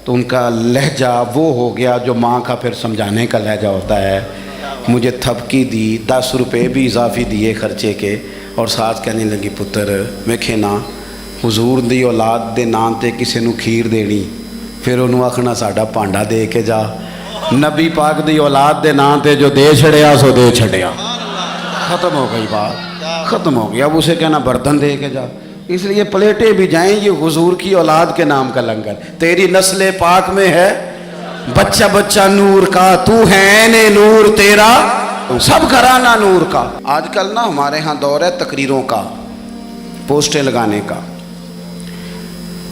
تو ان کا لہجہ وہ ہو گیا جو ماں کا پھر سمجھانے کا لہجہ ہوتا ہے. مجھے تھپکی دی، 10 روپے بھی اضافی دیے خرچے کے، اور ساتھ کہنے لگی پتر ویکھے نا حضور دی اولاد دے نام تے کسے نو کھیر دینی، پھر انہوں آکھنا ساڈا پانڈا دے کے جا. نبی پاک دی اولاد دے نام تے جو دے چھڑیا سو دے چھڑیا، ختم ہو گئی بات، ختم ہو گیا. اب اسے کہنا برتن دے کے جا. اس لیے پلیٹیں بھی جائیں، یہ حضور کی اولاد کے نام کا لنگر. تیری نسل پاک میں ہے بچہ بچہ نور کا، تو ہے عین نور تیرا سب گھرانہ نور کا. آج کل نا ہمارے ہاں دور ہے تقریروں کا، پوسٹیں لگانے کا،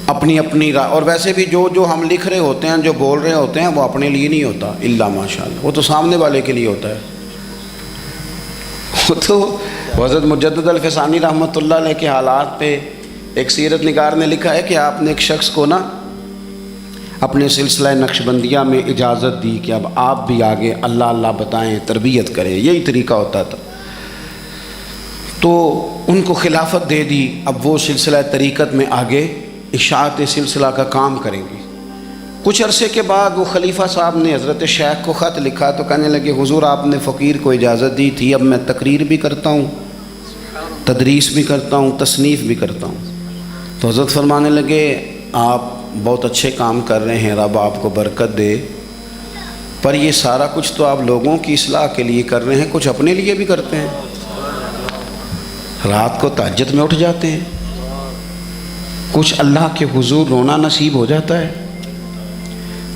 اپنی اپنی اور ویسے بھی جو ہم لکھ رہے ہوتے ہیں، جو بول رہے ہوتے ہیں، وہ اپنے لیے نہیں ہوتا الا ماشاءاللہ، وہ تو سامنے والے کے لیے ہوتا ہے. وہ تو حضرت مجدد الفسانی رحمۃ اللہ علیہ کے حالات پہ ایک سیرت نگار نے لکھا ہے کہ آپ نے ایک شخص کو نا اپنے سلسلہ نقشبندیہ میں اجازت دی کہ اب آپ بھی آگے اللہ اللہ بتائیں، تربیت کریں، یہی طریقہ ہوتا تھا. تو ان کو خلافت دے دی، اب وہ سلسلہ طریقت میں آگے اشاعت سلسلہ کا کام کریں گی. کچھ عرصے کے بعد وہ خلیفہ صاحب نے حضرت شیخ کو خط لکھا تو کہنے لگے حضور آپ نے فقیر کو اجازت دی تھی، اب میں تقریر بھی کرتا ہوں، تدریس بھی کرتا ہوں، تصنیف بھی کرتا ہوں. تو حضرت فرمانے لگے آپ بہت اچھے کام کر رہے ہیں، رب آپ کو برکت دے، پر یہ سارا کچھ تو آپ لوگوں کی اصلاح کے لیے کر رہے ہیں، کچھ اپنے لیے بھی کرتے ہیں. رات کو تہجد میں اٹھ جاتے ہیں، کچھ اللہ کے حضور رونا نصیب ہو جاتا ہے،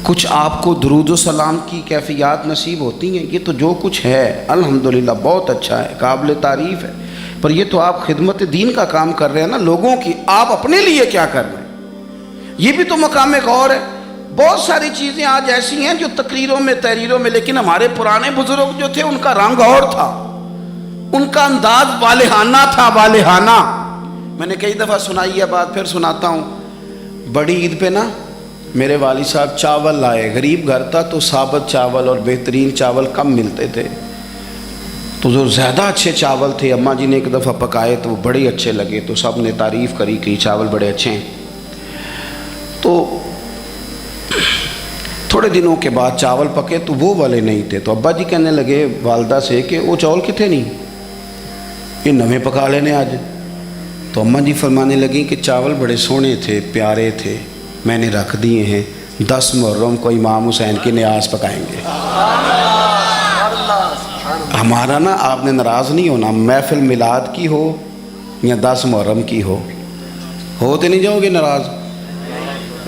کچھ آپ کو درود و سلام کی کیفیات نصیب ہوتی ہیں. یہ تو جو کچھ ہے الحمدللہ بہت اچھا ہے، قابل تعریف ہے، پر یہ تو آپ خدمت دین کا کام کر رہے ہیں نا لوگوں کی. آپ اپنے لیے کیا کر رہے ہیں؟ یہ بھی تو مقام غور ہے. بہت ساری چیزیں آج ایسی ہیں جو تقریروں میں تحریروں میں، لیکن ہمارے پرانے بزرگ جو تھے ان کا رنگ اور تھا، ان کا انداز والہانہ تھا، والہانہ. میں نے کئی دفعہ سنائی ہے بات، پھر سناتا ہوں. بڑی عید پہ نا میرے والد صاحب چاول لائے، غریب گھر تھا تو ثابت چاول اور بہترین چاول کم ملتے تھے، تو جو زیادہ اچھے چاول تھے اماں جی نے ایک دفعہ پکائے تو وہ بڑے اچھے لگے، تو سب نے تعریف کری کہ چاول بڑے اچھے ہیں. تو تھوڑے دنوں کے بعد چاول پکے تو وہ والے نہیں تھے، تو ابا جی کہنے لگے والدہ سے کہ وہ چاول کتنے نہیں، یہ نویں پکا لینے آج. تو اماں جی فرمانے لگیں کہ چاول بڑے سونے تھے، پیارے تھے، میں نے رکھ دیے ہیں، 10 محرم کو امام حسین کی نیاز پکائیں گے. ہمارا نا آپ نے ناراض نہیں ہونا، محفل میلاد کی ہو یا 10 محرم کی ہو تو نہیں جاؤ گے ناراض؟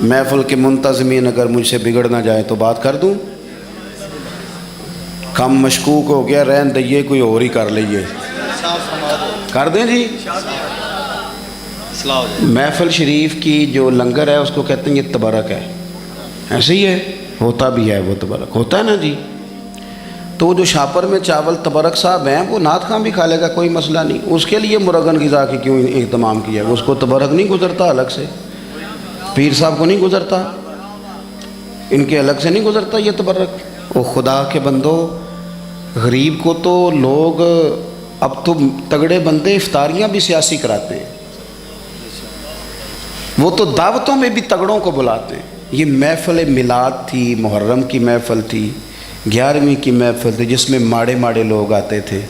محفل کے منتظمین اگر مجھ سے بگڑ نہ جائے تو بات کر دوں، کم مشکوک ہو گیا، رہن دئیے کوئی اور ہی کر لئیے، کر دیں جی. محفل شریف کی جو لنگر ہے اس کو کہتے ہیں یہ تبرک ہے، ایسے ہی ہے، ہوتا بھی ہے، وہ تبرک ہوتا ہے نا جی. تو وہ جو شاپر میں چاول تبرک صاحب ہیں وہ نعت خواں بھی کھا لے گا، کوئی مسئلہ نہیں، اس کے لیے مرغن غذا کی کیوں اہتمام کیا ہے؟ اس کو تبرک نہیں گزرتا الگ سے، پیر صاحب کو نہیں گزرتا، ان کے الگ سے نہیں گزرتا یہ تبرک. وہ خدا کے بندو، غریب کو تو لوگ اب تو تگڑے بندے افطاریاں بھی سیاسی کراتے ہیں، وہ تو دعوتوں میں بھی تگڑوں کو بلاتے ہیں. یہ محفل میلاد تھی، محرم کی محفل تھی، 11ویں کی محفل تھی جس میں ماڑے ماڑے لوگ آتے تھے.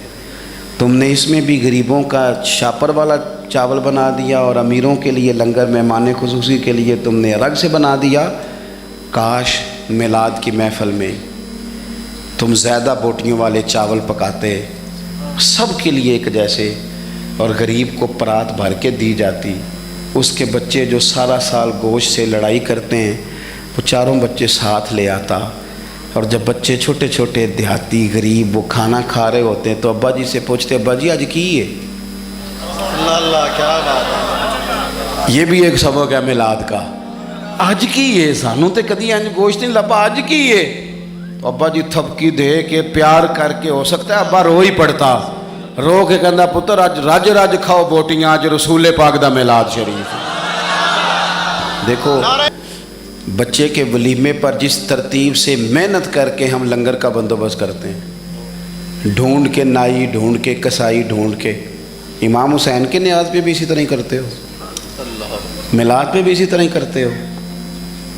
تم نے اس میں بھی غریبوں کا شاپر والا چاول بنا دیا اور امیروں کے لیے لنگر مہمان خصوصی کے لیے تم نے الگ سے بنا دیا. کاش میلاد کی محفل میں تم زیادہ بوٹیوں والے چاول پکاتے، سب کے لیے ایک جیسے، اور غریب کو پرات بھر کے دی جاتی. اس کے بچے جو سارا سال گوشت سے لڑائی کرتے ہیں وہ چاروں بچے ساتھ لے آتا، اور جب بچے چھوٹے چھوٹے دیہاتی غریب وہ کھانا کھا رہے ہوتے ہیں تو ابا جی سے پوچھتے ابا جی آج کی ہے؟ اللہ کیا بات ہے، یہ بھی ایک سبق ہے میلاد کا. آج کی ہے، سانوں تے کدی انج گوشت نہیں لبا، آج کی ہے. تو ابا جی تھپکی دے کے پیار کر کے، ہو سکتا ہے ابا رو ہی پڑتا، رو کے کہندا پتر اج رج رج کھاؤ بوٹیاں، اج رسول پاک دا میلاد شریف. دیکھو بچے کے ولیمے پر جس ترتیب سے محنت کر کے ہم لنگر کا بندوبست کرتے ہیں، ڈھونڈ کے نائی، ڈھونڈ کے کسائی، ڈھونڈ کے. امام حسین کے نیاز پہ بھی اسی طرح ہی کرتے ہو، میلاد پہ بھی اسی طرح ہی کرتے ہو.